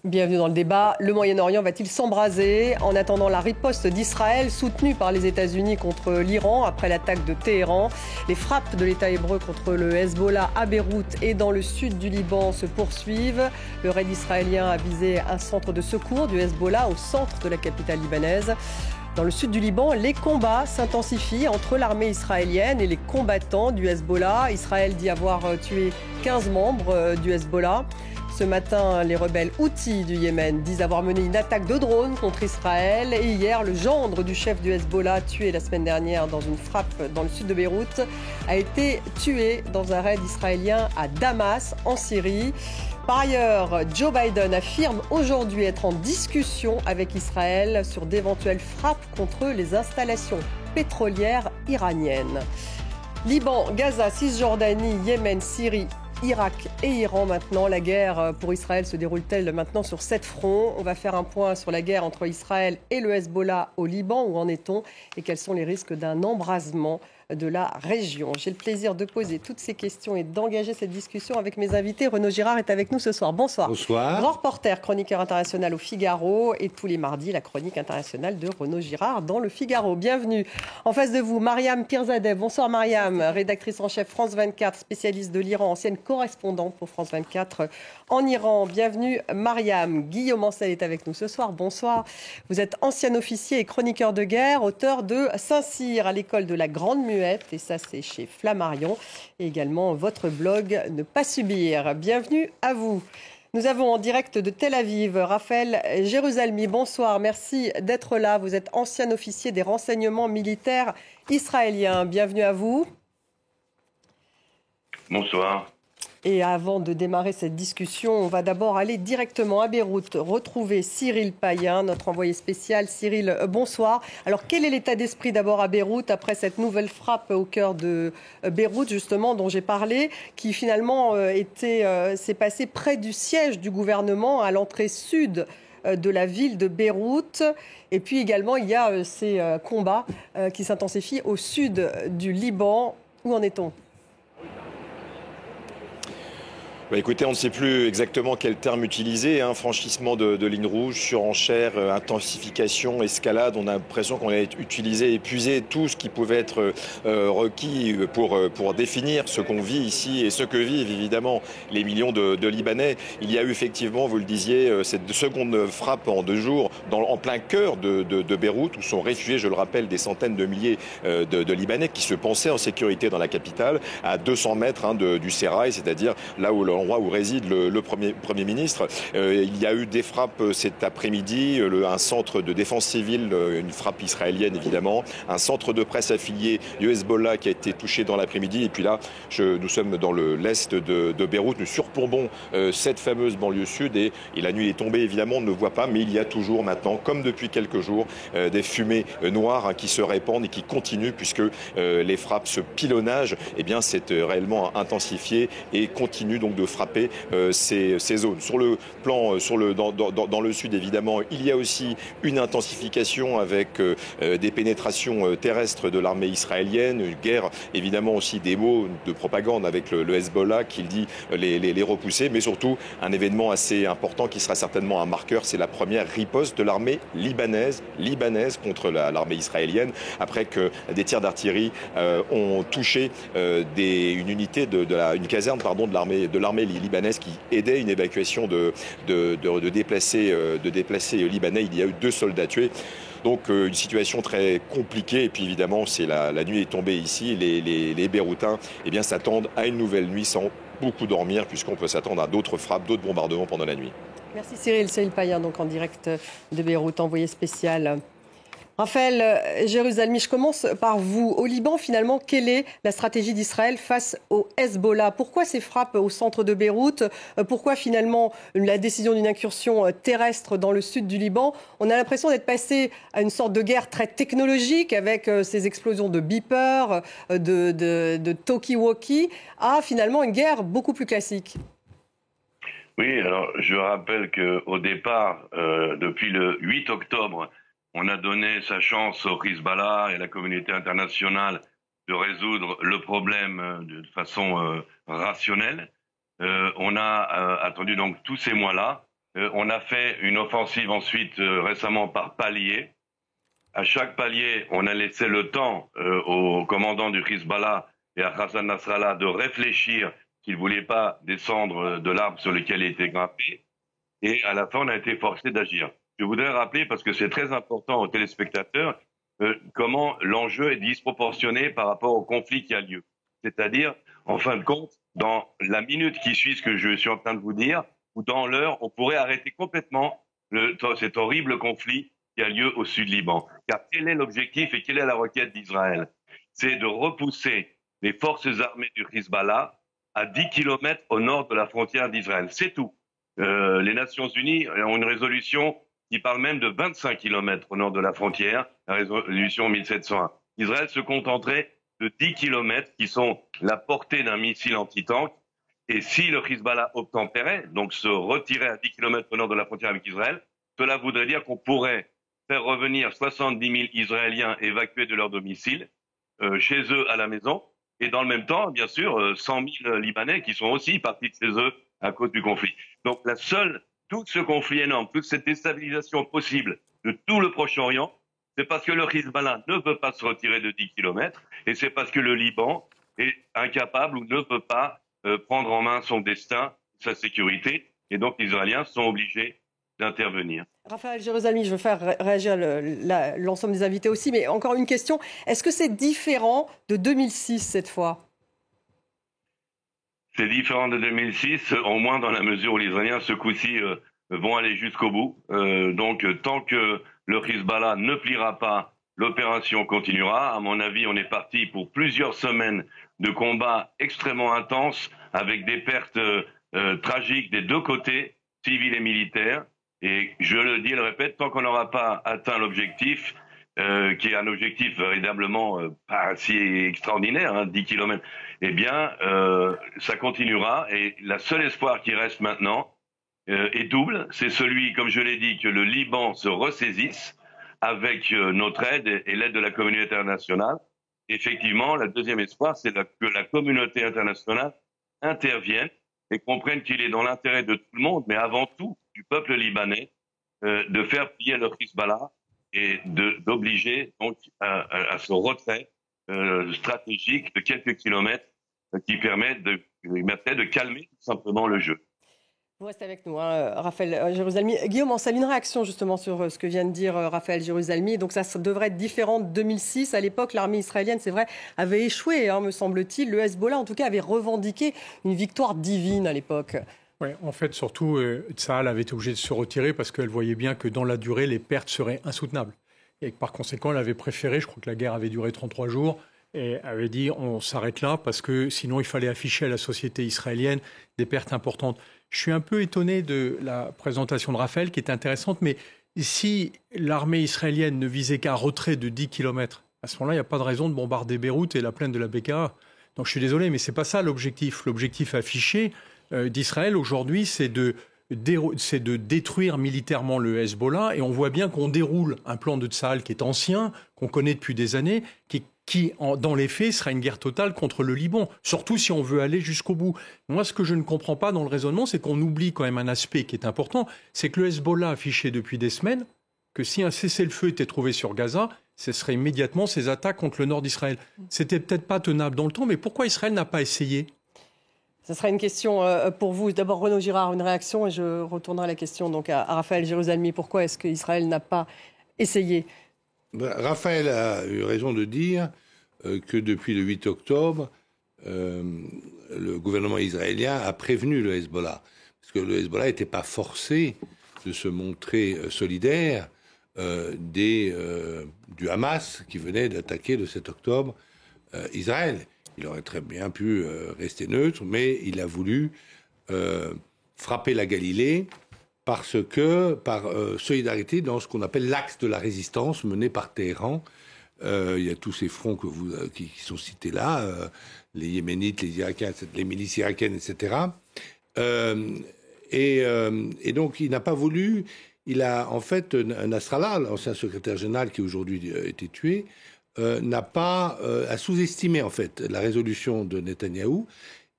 Bienvenue dans le débat. Le Moyen-Orient va-t-il s'embraser en attendant la riposte d'Israël soutenue par les États-Unis contre l'Iran après l'attaque de Téhéran? Les frappes de l'État hébreu contre le Hezbollah à Beyrouth et dans le sud du Liban se poursuivent. Le raid israélien a visé un centre de secours du Hezbollah au centre de la capitale libanaise. Dans le sud du Liban, les combats s'intensifient entre l'armée israélienne et les combattants du Hezbollah. Israël dit avoir tué 15 membres du Hezbollah. Ce matin, les rebelles Houthis du Yémen disent avoir mené une attaque de drone contre Israël. Et hier, le gendre du chef du Hezbollah, tué la semaine dernière dans une frappe dans le sud de Beyrouth, a été tué dans un raid israélien à Damas, en Syrie. Par ailleurs, Joe Biden affirme aujourd'hui être en discussion avec Israël sur d'éventuelles frappes contre les installations pétrolières iraniennes. Liban, Gaza, Cisjordanie, Yémen, Syrie, Irak et Iran maintenant. La guerre pour Israël se déroule-t-elle maintenant sur 7 fronts? On va faire un point sur la guerre entre Israël et le Hezbollah au Liban. Où en est-on? Et quels sont les risques d'un embrasement de la région? J'ai le plaisir de poser toutes ces questions et d'engager cette discussion avec mes invités. Renaud Girard est avec nous ce soir. Bonsoir. Bonsoir. Grand reporter, chroniqueur international au Figaro, et tous les mardis, la chronique internationale de Renaud Girard dans le Figaro. Bienvenue. En face de vous, Mariam Pirzadeh. Bonsoir Mariam, rédactrice en chef France 24, spécialiste de l'Iran, ancienne correspondante pour France 24 en Iran. Bienvenue Mariam. Guillaume Ancel est avec nous ce soir. Bonsoir. Vous êtes ancien officier et chroniqueur de guerre, auteur de Saint-Cyr à l'école de la Grande Muette, et ça c'est chez Flammarion, et également votre blog Ne pas subir. Bienvenue à vous. Nous avons en direct de Tel Aviv Raphaël Jérusalemi. Bonsoir, merci d'être là. Vous êtes ancien officier des renseignements militaires israéliens. Bienvenue à vous. Bonsoir. Et avant de démarrer cette discussion, on va d'abord aller directement à Beyrouth, retrouver Cyril Payen, notre envoyé spécial. Cyril, bonsoir. Alors, quel est l'état d'esprit d'abord à Beyrouth après cette nouvelle frappe au cœur de Beyrouth, justement, dont j'ai parlé, qui finalement s'est passée près du siège du gouvernement à l'entrée sud de la ville de Beyrouth. Et puis également, il y a ces combats qui s'intensifient au sud du Liban. Où en est-on ? Écoutez, on ne sait plus exactement quel terme utiliser. Franchissement de ligne rouge, surenchère, intensification, escalade. On a l'impression qu'on a utilisé, épuisé tout ce qui pouvait être requis pour définir ce qu'on vit ici et ce que vivent évidemment les millions de Libanais. Il y a eu effectivement, vous le disiez, cette seconde frappe en 2 jours en plein cœur de Beyrouth, où sont réfugiés, je le rappelle, des centaines de milliers de Libanais qui se pensaient en sécurité dans la capitale, à 200 mètres du Sérail, c'est-à-dire là où l'endroit où réside le Premier ministre. Il y a eu des frappes cet après-midi, un centre de défense civile, une frappe israélienne évidemment, un centre de presse affilié du Hezbollah qui a été touché dans l'après-midi. Et puis là, nous sommes dans l'est de Beyrouth, nous surplombons cette fameuse banlieue sud et la nuit est tombée évidemment, on ne le voit pas, mais il y a toujours maintenant, comme depuis quelques jours, des fumées noires qui se répandent et qui continuent puisque les frappes, ce pilonnage, s'est réellement intensifié et continue donc de frapper ces zones. Sur le plan, dans le sud, évidemment, il y a aussi une intensification avec des pénétrations terrestres de l'armée israélienne, une guerre, évidemment aussi des mots de propagande avec le Hezbollah qui dit les repousser, mais surtout un événement assez important qui sera certainement un marqueur, c'est la première riposte de l'armée libanaise contre l'armée israélienne, après que des tirs d'artillerie ont touché une unité une caserne de l'armée libanaise qui aidait une évacuation de déplacés libanais. Il y a eu 2 soldats tués. Donc une situation très compliquée. Et puis évidemment, la nuit est tombée ici. Les Beyrouthins s'attendent à une nouvelle nuit sans beaucoup dormir, puisqu'on peut s'attendre à d'autres frappes, d'autres bombardements pendant la nuit. Merci Cyril Payen, donc en direct de Beyrouth, envoyé spécial. Raphaël Jérusalemi, je commence par vous. Au Liban, finalement, quelle est la stratégie d'Israël face au Hezbollah? Pourquoi ces frappes au centre de Beyrouth? Pourquoi finalement la décision d'une incursion terrestre dans le sud du Liban? On a l'impression d'être passé à une sorte de guerre très technologique avec ces explosions de beepers, de talkie-walkie, à finalement une guerre beaucoup plus classique. Oui, alors je rappelle qu'au départ, depuis le 8 octobre, on a donné sa chance au Hezbollah et à la communauté internationale de résoudre le problème de façon rationnelle. On a attendu donc tous ces mois-là On a fait une offensive ensuite récemment par palier. À chaque palier, on a laissé le temps au commandant du Hezbollah et à Hassan Nasrallah de réfléchir qu'il ne voulait pas descendre de l'arbre sur lequel il était grimpé. Et à la fin, on a été forcé d'agir. Je voudrais rappeler, parce que c'est très important aux téléspectateurs, comment l'enjeu est disproportionné par rapport au conflit qui a lieu. C'est-à-dire, en fin de compte, dans la minute qui suit ce que je suis en train de vous dire, ou dans l'heure, on pourrait arrêter complètement cet horrible conflit qui a lieu au sud Liban. Car quel est l'objectif et quelle est la requête d'Israël? C'est de repousser les forces armées du Hezbollah à 10 kilomètres au nord de la frontière d'Israël. C'est tout. Les Nations Unies ont une résolution qui parle même de 25 kilomètres au nord de la frontière, la résolution 1701. Israël se contenterait de 10 kilomètres qui sont la portée d'un missile anti-tank. Et si le Hezbollah obtempérait, donc se retirait à 10 kilomètres au nord de la frontière avec Israël, cela voudrait dire qu'on pourrait faire revenir 70 000 Israéliens évacués de leur domicile chez eux à la maison, et dans le même temps, bien sûr, 100 000 Libanais qui sont aussi partis de chez eux à cause du conflit. Donc tout ce conflit énorme, toute cette déstabilisation possible de tout le Proche-Orient, c'est parce que le Hezbollah ne peut pas se retirer de 10 kilomètres, et c'est parce que le Liban est incapable ou ne peut pas prendre en main son destin, sa sécurité, et donc les Israéliens sont obligés d'intervenir. Raphaël Jérusalemi, je veux faire réagir l'ensemble des invités aussi, mais encore une question. Est-ce que c'est différent de 2006 cette fois? C'est différent de 2006, au moins dans la mesure où les Israéliens, ce coup-ci, vont aller jusqu'au bout. Donc, tant que le Hezbollah ne pliera pas, l'opération continuera. À mon avis, on est parti pour plusieurs semaines de combats extrêmement intenses, avec des pertes tragiques des deux côtés, civils et militaires. Et je le dis et le répète, tant qu'on n'aura pas atteint l'objectif, qui est un objectif véritablement pas si extraordinaire, 10 kilomètres, eh bien, ça continuera. Et la seule espoir qui reste maintenant est double. C'est celui, comme je l'ai dit, que le Liban se ressaisisse avec notre aide et l'aide de la communauté internationale. Effectivement, le deuxième espoir, c'est que la communauté internationale intervienne et comprenne qu'il est dans l'intérêt de tout le monde, mais avant tout du peuple libanais, de faire plier le Hezbollah et d'obliger donc à ce retrait stratégique de quelques kilomètres qui permet de calmer tout simplement le jeu. Vous restez avec nous, Raphaël Jérusalemi. Guillaume, on salue une réaction justement sur ce que vient de dire Raphaël Jérusalemi. Donc ça devrait être différent de 2006. À l'époque, l'armée israélienne, c'est vrai, avait échoué, me semble-t-il. Le Hezbollah, en tout cas, avait revendiqué une victoire divine à l'époque. Oui, en fait, surtout, Tsahal avait été obligée de se retirer parce qu'elle voyait bien que dans la durée, les pertes seraient insoutenables. Et par conséquent, elle avait préféré, je crois que la guerre avait duré 33 jours, et avait dit on s'arrête là parce que sinon il fallait afficher à la société israélienne des pertes importantes. Je suis un peu étonné de la présentation de Raphaël qui est intéressante, mais si l'armée israélienne ne visait qu'un retrait de 10 kilomètres, à ce moment-là, il n'y a pas de raison de bombarder Beyrouth et la plaine de la Bekaa. Donc je suis désolé, mais ce n'est pas ça l'objectif. L'objectif affiché d'Israël aujourd'hui, c'est de détruire militairement le Hezbollah. Et on voit bien qu'on déroule un plan de Tsahal qui est ancien, qu'on connaît depuis des années, qui dans les faits, sera une guerre totale contre le Liban, surtout si on veut aller jusqu'au bout. Moi, ce que je ne comprends pas dans le raisonnement, c'est qu'on oublie quand même un aspect qui est important, c'est que le Hezbollah affichait depuis des semaines que si un cessez-le-feu était trouvé sur Gaza, ce serait immédiatement ses attaques contre le nord d'Israël. C'était peut-être pas tenable dans le temps, mais pourquoi Israël n'a pas essayé ? Ce sera une question pour vous. D'abord, Renaud Girard, une réaction, et je retournerai la question donc à Raphaël Jérusalemi. Pourquoi est-ce qu'Israël n'a pas essayé ? Raphaël a eu raison de dire que depuis le 8 octobre, le gouvernement israélien a prévenu le Hezbollah. Parce que le Hezbollah n'était pas forcé de se montrer solidaire du Hamas qui venait d'attaquer le 7 octobre Israël. Il aurait très bien pu rester neutre, mais il a voulu frapper la Galilée par solidarité dans ce qu'on appelle l'axe de la résistance mené par Téhéran. Il y a tous ces fronts qui sont cités là, les Yéménites, les Irakiens, les milices irakiennes, etc. Et donc il n'a pas voulu. Il a en fait Nasrallah, l'ancien secrétaire général qui aujourd'hui a été tué, a sous-estimé en fait la résolution de Netanyahou.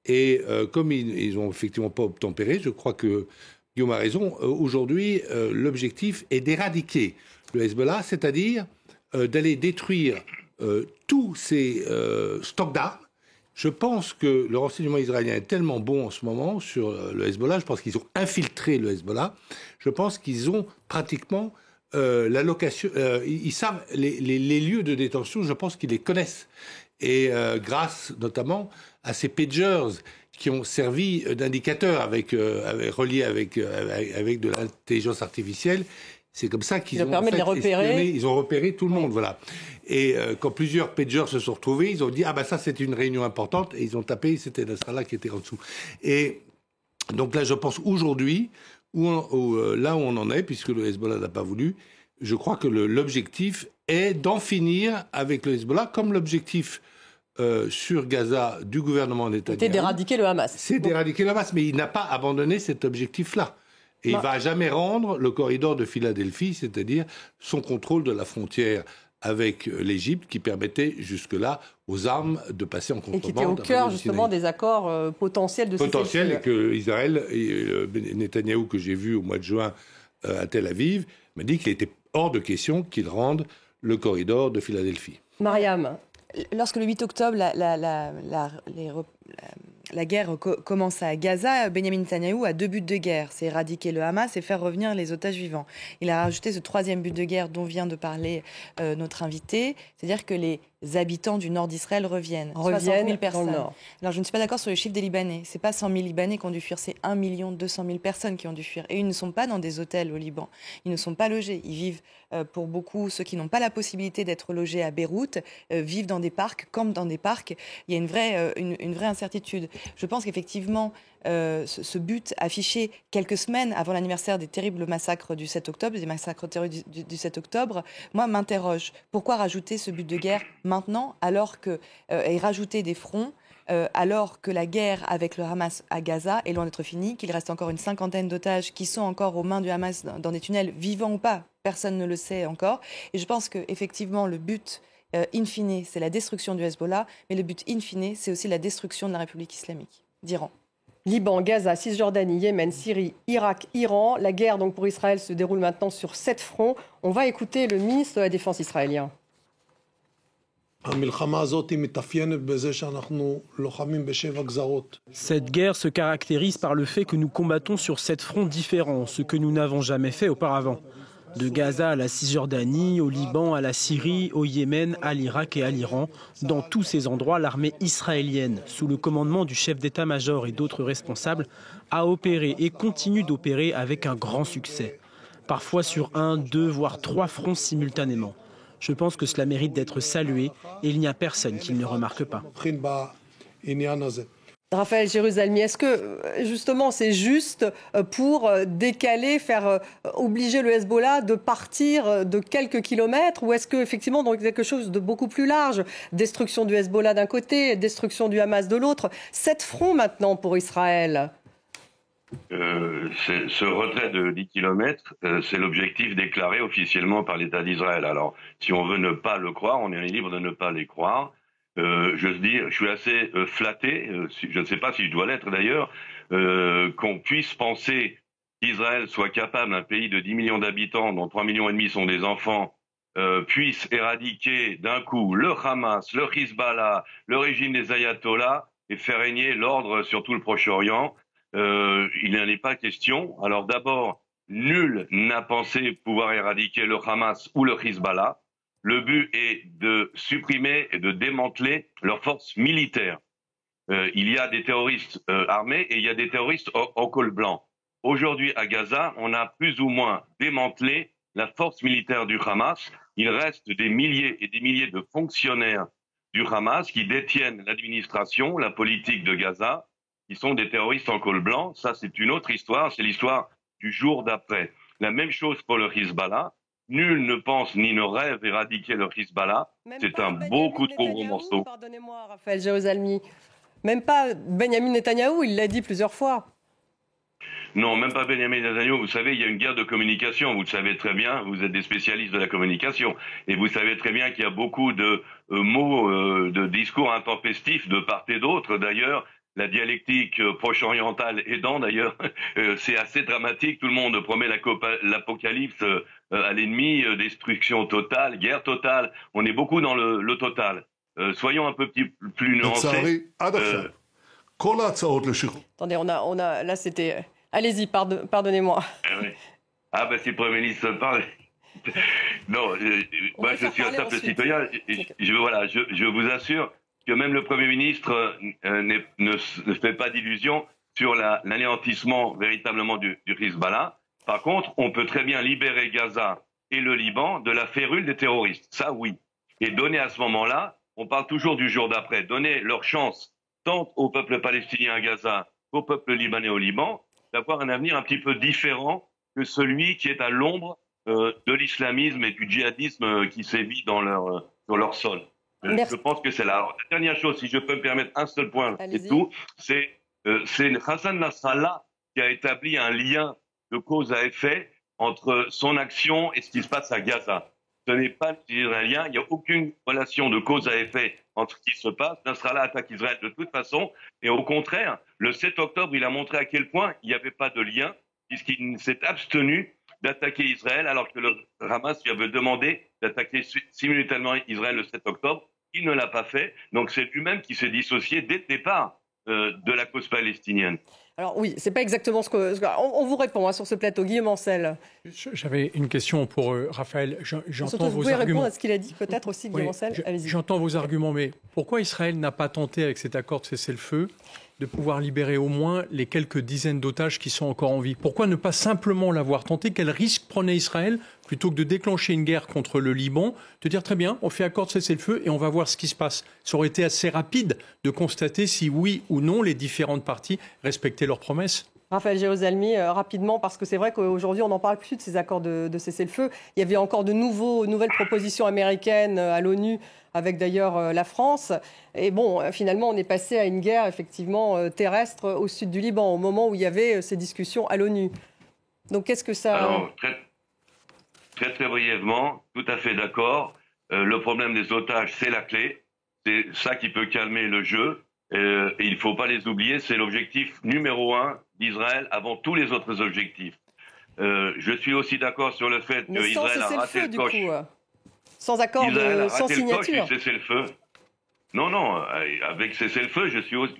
Et comme ils n'ont effectivement pas obtempéré, je crois que Guillaume a raison, aujourd'hui, l'objectif est d'éradiquer le Hezbollah, c'est-à-dire d'aller détruire tous ces stocks d'armes. Je pense que le renseignement israélien est tellement bon en ce moment sur le Hezbollah, je pense qu'ils ont infiltré le Hezbollah, je pense qu'ils ont pratiquement l'allocation, ils savent les lieux de détention, je pense qu'ils les connaissent. Et grâce notamment à ces pagers qui ont servi d'indicateurs reliés avec de l'intelligence artificielle, c'est comme ça qu'ils ont permis de les repérer. Ils ont repéré tout le monde, voilà. Et quand plusieurs pagers se sont retrouvés, ils ont dit ça c'est une réunion importante, et ils ont tapé, c'était Nasrallah qui était en dessous. Et donc là, je pense aujourd'hui, là où on en est, puisque le Hezbollah n'a pas voulu, je crois que l'objectif est d'en finir avec le Hezbollah, comme l'objectif sur Gaza du gouvernement Netanyahou. C'était d'éradiquer le Hamas. C'est d'éradiquer le Hamas, mais il n'a pas abandonné cet objectif-là. Et il ne va jamais rendre le corridor de Philadelphie, c'est-à-dire son contrôle de la frontière avec l'Égypte, qui permettait jusque-là aux armes de passer en contrebande. Et qui était au cœur justement des accords potentiels de cessez-le-feu. Potentiels, et que Israël, Netanyahou, que j'ai vu au mois de juin à Tel Aviv, m'a dit qu'il était hors de question qu'il rende le corridor de Philadelphie. Mariam. Lorsque le 8 octobre, la guerre commence à Gaza, Benyamin Netanyahou a 2 buts de guerre. C'est éradiquer le Hamas et faire revenir les otages vivants. Il a rajouté ce 3e but de guerre dont vient de parler notre invité, c'est-à-dire que les habitants du nord d'Israël reviennent 60 000 personnes. Dans le nord. Alors je ne suis pas d'accord sur le chiffre des Libanais. Ce n'est pas 100 000 Libanais qui ont dû fuir, c'est 1 200 000 personnes qui ont dû fuir. Et ils ne sont pas dans des hôtels au Liban. Ils ne sont pas logés. Ils vivent, pour beaucoup, ceux qui n'ont pas la possibilité d'être logés à Beyrouth, vivent dans des parcs, campent dans des parcs. Il y a une vraie incertitude. Je pense qu'effectivement, ce but affiché quelques semaines avant l'anniversaire des terribles massacres du 7 octobre, des massacres terroristes du 7 octobre, moi, m'interroge. Pourquoi rajouter ce but de guerre maintenant, alors que, et rajouter des fronts, alors que la guerre avec le Hamas à Gaza est loin d'être finie, qu'il reste encore une 50aine d'otages qui sont encore aux mains du Hamas dans des tunnels, vivants ou pas, personne ne le sait encore. Et je pense qu'effectivement, le but in fine, c'est la destruction du Hezbollah, mais le but in fine, c'est aussi la destruction de la République islamique d'Iran. Liban, Gaza, Cisjordanie, Yémen, Syrie, Irak, Iran. La guerre donc pour Israël se déroule maintenant sur 7 fronts. On va écouter le ministre de la Défense israélien. Cette guerre se caractérise par le fait que nous combattons sur 7 fronts différents, ce que nous n'avons jamais fait auparavant. De Gaza à la Cisjordanie, au Liban, à la Syrie, au Yémen, à l'Irak et à l'Iran. Dans tous ces endroits, l'armée israélienne, sous le commandement du chef d'état-major et d'autres responsables, a opéré et continue d'opérer avec un grand succès. Parfois sur 1, 2, voire 3 fronts simultanément. Je pense que cela mérite d'être salué et il n'y a personne qui ne le remarque pas. Raphaël Jérusalemi, est-ce que justement c'est juste pour décaler, faire obliger le Hezbollah de partir de quelques kilomètres, ou est-ce qu'effectivement dans quelque chose de beaucoup plus large, destruction du Hezbollah d'un côté, destruction du Hamas de l'autre, 7 fronts maintenant pour Israël? Ce retrait de 10 kilomètres, c'est l'objectif déclaré officiellement par l'État d'Israël. Alors, si on veut ne pas le croire, on est libre de ne pas les croire. Je suis assez flatté, je ne sais pas si je dois l'être d'ailleurs, qu'on puisse penser qu'Israël soit capable, un pays de 10 millions d'habitants, dont 3,5 millions sont des enfants, puisse éradiquer d'un coup le Hamas, le Hezbollah, le régime des ayatollahs et faire régner l'ordre sur tout le Proche-Orient. Il n'en est pas question. Alors d'abord, nul n'a pensé pouvoir éradiquer le Hamas ou le Hezbollah. Le but est de supprimer et de démanteler leurs forces militaires. Il y a des terroristes armés et il y a des terroristes en col blanc. Aujourd'hui, à Gaza, on a plus ou moins démantelé la force militaire du Hamas. Il reste des milliers et des milliers de fonctionnaires du Hamas qui détiennent l'administration, la politique de Gaza, qui sont des terroristes en col blanc. Ça, c'est une autre histoire. C'est l'histoire du jour d'après. La même chose pour le Hezbollah. Nul ne pense ni ne rêve éradiquer le Hezbollah. C'est un beaucoup trop gros morceau. Pardonnez-moi, Raphaël Jérusalemi. Même pas Benyamin Netanyahou, il l'a dit plusieurs fois. Non, même pas Benyamin Netanyahou. Vous savez, il y a une guerre de communication. Vous le savez très bien. Vous êtes des spécialistes de la communication. Et vous savez très bien qu'il y a beaucoup de mots, de discours intempestifs de part et d'autre, d'ailleurs, la dialectique proche-orientale aidant d'ailleurs, c'est assez dramatique. Tout le monde promet l'apocalypse à l'ennemi, destruction totale, guerre totale. On est beaucoup dans le total. Soyons un peu plus nuancés. Attendez, on a là c'était... Allez-y, pardonnez-moi. Ah ben si le Premier ministre parle... Non, moi je suis un simple citoyen. Je vous assure que même le Premier ministre ne fait pas d'illusions sur l'anéantissement véritablement du Hezbollah. Par contre, on peut très bien libérer Gaza et le Liban de la férule des terroristes. Ça, oui. Et donner à ce moment-là, on parle toujours du jour d'après, donner leur chance tant au peuple palestinien à Gaza qu'au peuple libanais au Liban d'avoir un avenir un petit peu différent que celui qui est à l'ombre de l'islamisme et du djihadisme qui sévit sur leur sol. Je pense que c'est là. Alors, la dernière chose, si je peux me permettre un seul point, c'est tout, c'est Hassan Nasrallah qui a établi un lien de cause à effet entre son action et ce qui se passe à Gaza. Ce n'est pas israélien, il n'y a aucune relation de cause à effet entre ce qui se passe. Nasrallah attaque Israël de toute façon, et au contraire, le 7 octobre, il a montré à quel point il n'y avait pas de lien, puisqu'il s'est abstenu d'attaquer Israël, alors que le Hamas lui avait demandé d'attaquer simultanément Israël le 7 octobre. Il ne l'a pas fait, donc c'est lui-même qui s'est dissocié dès le départ de la cause palestinienne. Alors oui, c'est pas exactement ce que... On vous répond sur ce plateau. Guillaume Ancel. J'avais une question pour Raphaël. J'entends vos pouvez arguments. Répondre à ce qu'il a dit peut-être aussi, Guillaume Ancel. Allez-y. J'entends vos arguments, mais pourquoi Israël n'a pas tenté avec cet accord de cessez-le-feu de pouvoir libérer au moins les quelques dizaines d'otages qui sont encore en vie? Pourquoi ne pas simplement l'avoir tenté? Quel risque prenait Israël plutôt que de déclencher une guerre contre le Liban, de dire très bien, on fait accord de cessez-le-feu et on va voir ce qui se passe? Ça aurait été assez rapide de constater si oui ou non les différentes parties respectaient leurs promesses. Raphaël Jérusalemi, rapidement, parce que c'est vrai qu'aujourd'hui, on n'en parle plus de ces accords de cessez-le-feu. Il y avait encore de nouvelles propositions américaines à l'ONU, avec d'ailleurs la France. Et bon, finalement, on est passé à une guerre, effectivement, terrestre au sud du Liban, au moment où il y avait ces discussions à l'ONU. Donc, qu'est-ce que ça... Alors, très brièvement, tout à fait d'accord. Le problème des otages, c'est la clé. C'est ça qui peut calmer le jeu. Et il ne faut pas les oublier, c'est l'objectif numéro 1 d'Israël avant tous les autres objectifs. Je suis aussi d'accord sur le fait qu'Israël a raté le coche. Sans accord, sans signature. Cessez-le-feu. Non, avec cessez-le-feu,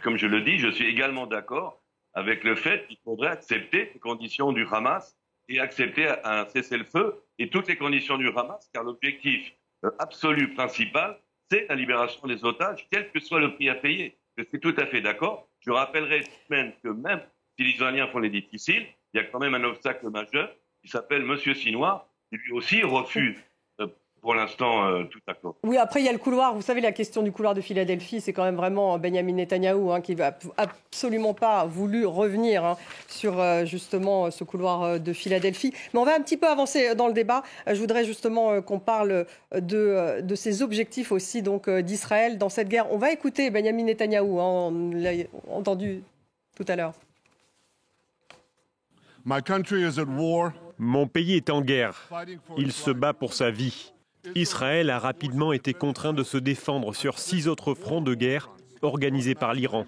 comme je le dis, je suis également d'accord avec le fait qu'il faudrait accepter les conditions du Hamas et accepter un cessez-le-feu et toutes les conditions du Hamas, car l'objectif absolu principal, c'est la libération des otages, quel que soit le prix à payer. Je suis tout à fait d'accord. Je rappellerai même que même si les Israéliens font les difficiles, il y a quand même un obstacle majeur qui s'appelle Monsieur Sinoir, qui lui aussi refuse pour l'instant tout accord. Oui, après il y a le couloir. Vous savez, la question du couloir de Philadelphie, c'est quand même vraiment Benyamin Netanyahou qui n'a absolument pas voulu revenir sur justement ce couloir de Philadelphie. Mais on va un petit peu avancer dans le débat. Je voudrais justement qu'on parle de ces objectifs aussi donc d'Israël dans cette guerre. On va écouter Benyamin Netanyahou, on l'a entendu tout à l'heure. Mon pays est en guerre. Il se bat pour sa vie. Israël a rapidement été contraint de se défendre sur 6 autres fronts de guerre organisés par l'Iran.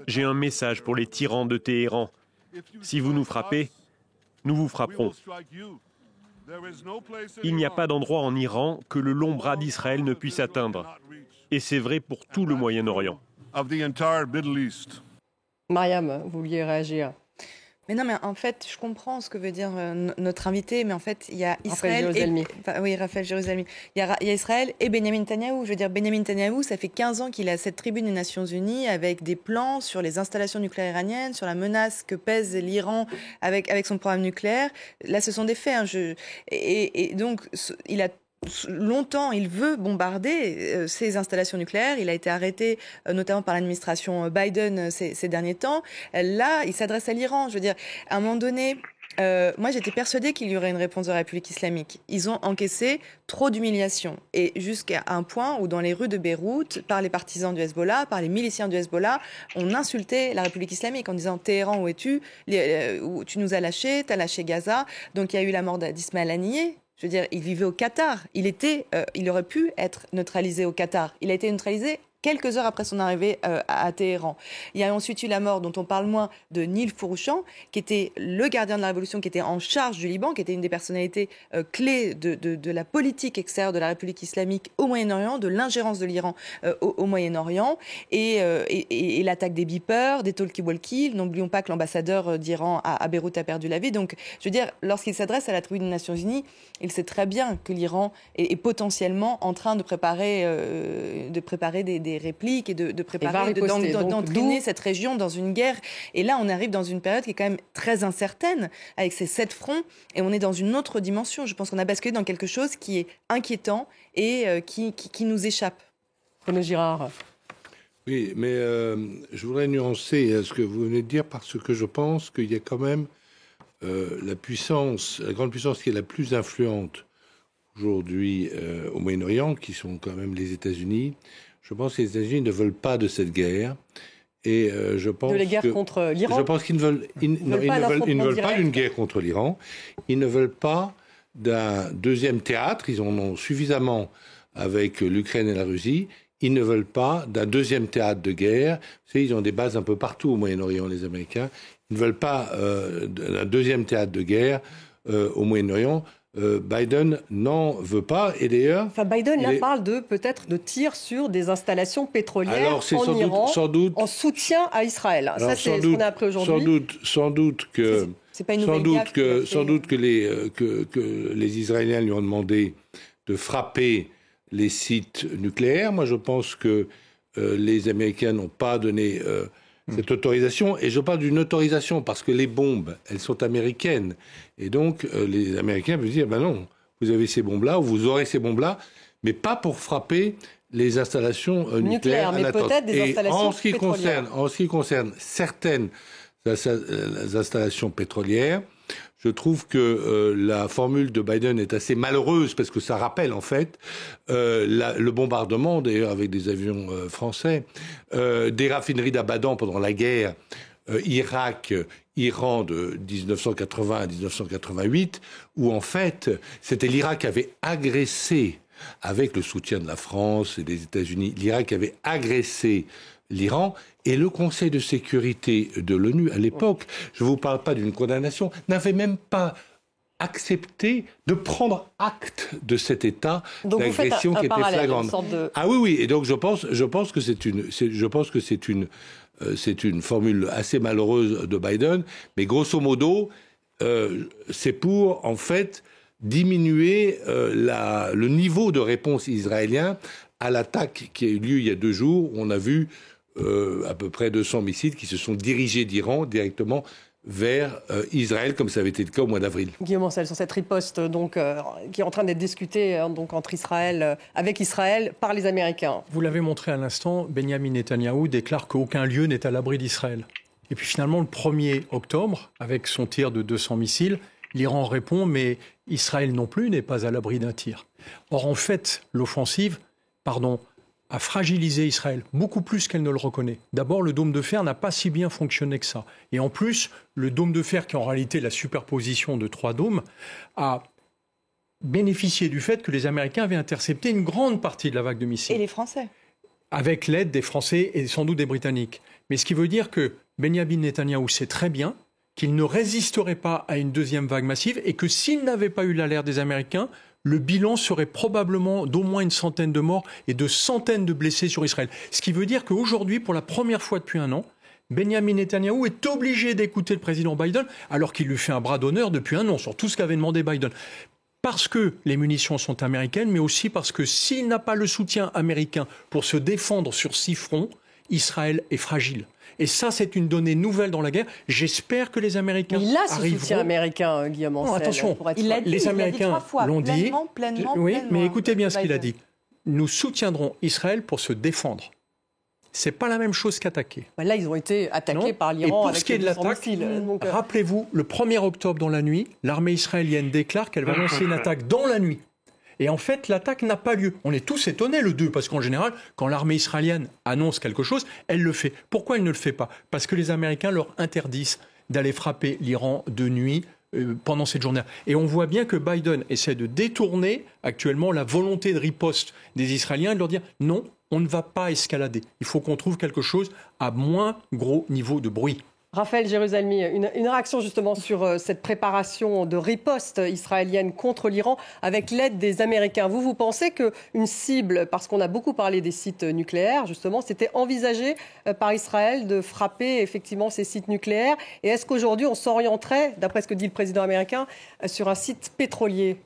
J'ai un message pour les tyrans de Téhéran. Si vous nous frappez, nous vous frapperons. Il n'y a pas d'endroit en Iran que le long bras d'Israël ne puisse atteindre. Et c'est vrai pour tout le Moyen-Orient. Mariam, vous vouliez réagir? Mais non, mais en fait, je comprends ce que veut dire notre invité, mais en fait, il y a Israël Raphaël Jérusalemi. Il y a Israël et Benyamin Netanyahou. Je veux dire, Benyamin Netanyahou, ça fait 15 ans qu'il est à cette tribune des Nations Unies avec des plans sur les installations nucléaires iraniennes, sur la menace que pèse l'Iran avec son programme nucléaire. Là, ce sont des faits. Et donc, il a longtemps, il veut bombarder ces installations nucléaires. Il a été arrêté notamment par l'administration Biden ces derniers temps. Là, il s'adresse à l'Iran. Je veux dire, à un moment donné, moi j'étais persuadée qu'il y aurait une réponse de la République islamique. Ils ont encaissé trop d'humiliation. Et jusqu'à un point où dans les rues de Beyrouth, par les partisans du Hezbollah, par les miliciens du Hezbollah, on insultait la République islamique en disant « Téhéran, où es-tu ? Tu nous as lâchés, tu as lâché Gaza ». Donc il y a eu la mort d'Ismaël Haniyeh. Je veux dire, il vivait au Qatar. Il aurait pu être neutralisé au Qatar. Il a été neutralisé quelques heures après son arrivée à Téhéran. Il y a ensuite eu la mort, dont on parle moins, de Nil Fourouchan, qui était le gardien de la révolution, qui était en charge du Liban, qui était une des personnalités clés de la politique extérieure de la République islamique au Moyen-Orient, de l'ingérence de l'Iran au Moyen-Orient, et l'attaque des beepers, des talkie-walkie. N'oublions pas que l'ambassadeur d'Iran à Beyrouth a perdu la vie. Donc, je veux dire, lorsqu'il s'adresse à la tribune des Nations Unies, il sait très bien que l'Iran est potentiellement en train de préparer des répliques et d'entraîner cette région dans une guerre. Et là, on arrive dans une période qui est quand même très incertaine, avec ces 7 fronts, et on est dans une autre dimension. Je pense qu'on a basculé dans quelque chose qui est inquiétant et qui nous échappe. René Girard. Oui, mais je voudrais nuancer ce que vous venez de dire, parce que je pense qu'il y a quand même la grande puissance qui est la plus influente aujourd'hui au Moyen-Orient, qui sont quand même les États-Unis. Je pense que les États-Unis ne veulent pas de cette guerre. Et je pense de la guerre contre l'Iran. Je pense qu'ils ne veulent pas d'une guerre contre l'Iran. Ils ne veulent pas d'un deuxième théâtre. Ils en ont suffisamment avec l'Ukraine et la Russie. Ils ne veulent pas d'un deuxième théâtre de guerre. Vous savez, ils ont des bases un peu partout au Moyen-Orient, les Américains. Ils ne veulent pas d'un deuxième théâtre de guerre au Moyen-Orient. Biden n'en veut pas, et d'ailleurs... Biden parle peut-être de tirs sur des installations pétrolières en Iran, sans doute, en soutien à Israël. Ça, c'est ce qu'on a appris aujourd'hui. Sans doute que les Israéliens lui ont demandé de frapper les sites nucléaires. Moi, je pense que les Américains n'ont pas donné cette autorisation. Et je parle d'une autorisation parce que les bombes, elles sont américaines. Et donc, les Américains peuvent dire, non, vous avez ces bombes-là, ou vous aurez ces bombes-là, mais pas pour frapper les installations nucléaires. Mais peut-être des installations pétrolières. En ce qui concerne certaines installations pétrolières, je trouve que la formule de Biden est assez malheureuse, parce que ça rappelle en fait le bombardement, d'ailleurs avec des avions français, des raffineries d'Abadan pendant la guerre Irak-Iran de 1980 à 1988, où en fait c'était l'Irak qui avait agressé, avec le soutien de la France et des États-Unis, l'Irak avait agressé l'Iran, et le Conseil de sécurité de l'ONU, à l'époque, je ne vous parle pas d'une condamnation, n'avait même pas accepté de prendre acte de cet état d'agression qui était flagrante. Ah oui, et donc je pense que c'est une formule assez malheureuse de Biden, mais grosso modo, c'est pour, en fait, diminuer le niveau de réponse israélien à l'attaque qui a eu lieu il y a 2 jours, où on a vu à peu près 200 missiles qui se sont dirigés d'Iran directement vers Israël, comme ça avait été le cas au mois d'avril. Guillaume Ancel, sur cette riposte qui est en train d'être discutée avec Israël par les Américains. Vous l'avez montré à l'instant, Benyamin Netanyahou déclare qu'aucun lieu n'est à l'abri d'Israël. Et puis finalement, le 1er octobre, avec son tir de 200 missiles, l'Iran répond, mais Israël non plus n'est pas à l'abri d'un tir. Or, en fait, l'offensive, a fragilisé Israël, beaucoup plus qu'elle ne le reconnaît. D'abord, le dôme de fer n'a pas si bien fonctionné que ça. Et en plus, le dôme de fer, qui est en réalité la superposition de 3 dômes, a bénéficié du fait que les Américains avaient intercepté une grande partie de la vague de missiles. Et les Français. Avec l'aide des Français et sans doute des Britanniques. Mais ce qui veut dire que Benyamin Netanyahou sait très bien qu'il ne résisterait pas à une deuxième vague massive et que s'il n'avait pas eu l'alerte des Américains, le bilan serait probablement d'au moins une centaine de morts et de centaines de blessés sur Israël. Ce qui veut dire qu'aujourd'hui, pour la première fois depuis 1 an, Benyamin Netanyahou est obligé d'écouter le président Biden, alors qu'il lui fait un bras d'honneur depuis 1 an sur tout ce qu'avait demandé Biden. Parce que les munitions sont américaines, mais aussi parce que s'il n'a pas le soutien américain pour se défendre sur 6 fronts, Israël est fragile. Et ça, c'est une donnée nouvelle dans la guerre. J'espère que les Américains arriveront... Il a ce soutien américain, Guillaume Ancel. Non, attention, les Américains l'ont dit. Pleinement, mais écoutez bien ce qu'il a dit. Nous soutiendrons Israël pour se défendre. C'est pas la même chose qu'attaquer. Là, ils ont été attaqués par l'Iran avec des missiles. Rappelez-vous, le 1er octobre dans la nuit, l'armée israélienne déclare qu'elle va lancer une attaque dans la nuit. Et en fait, l'attaque n'a pas lieu. On est tous étonnés le 2, parce qu'en général, quand l'armée israélienne annonce quelque chose, elle le fait. Pourquoi elle ne le fait pas ? Parce que les Américains leur interdisent d'aller frapper l'Iran de nuit pendant cette journée. Et on voit bien que Biden essaie de détourner actuellement la volonté de riposte des Israéliens et de leur dire non, on ne va pas escalader. Il faut qu'on trouve quelque chose à moins gros niveau de bruit. Raphaël Jérusalemi, une réaction justement sur cette préparation de riposte israélienne contre l'Iran avec l'aide des Américains. Vous pensez qu'une cible, parce qu'on a beaucoup parlé des sites nucléaires, justement, c'était envisagé par Israël de frapper effectivement ces sites nucléaires? Et est-ce qu'aujourd'hui on s'orienterait, d'après ce que dit le président américain, sur un site pétrolier?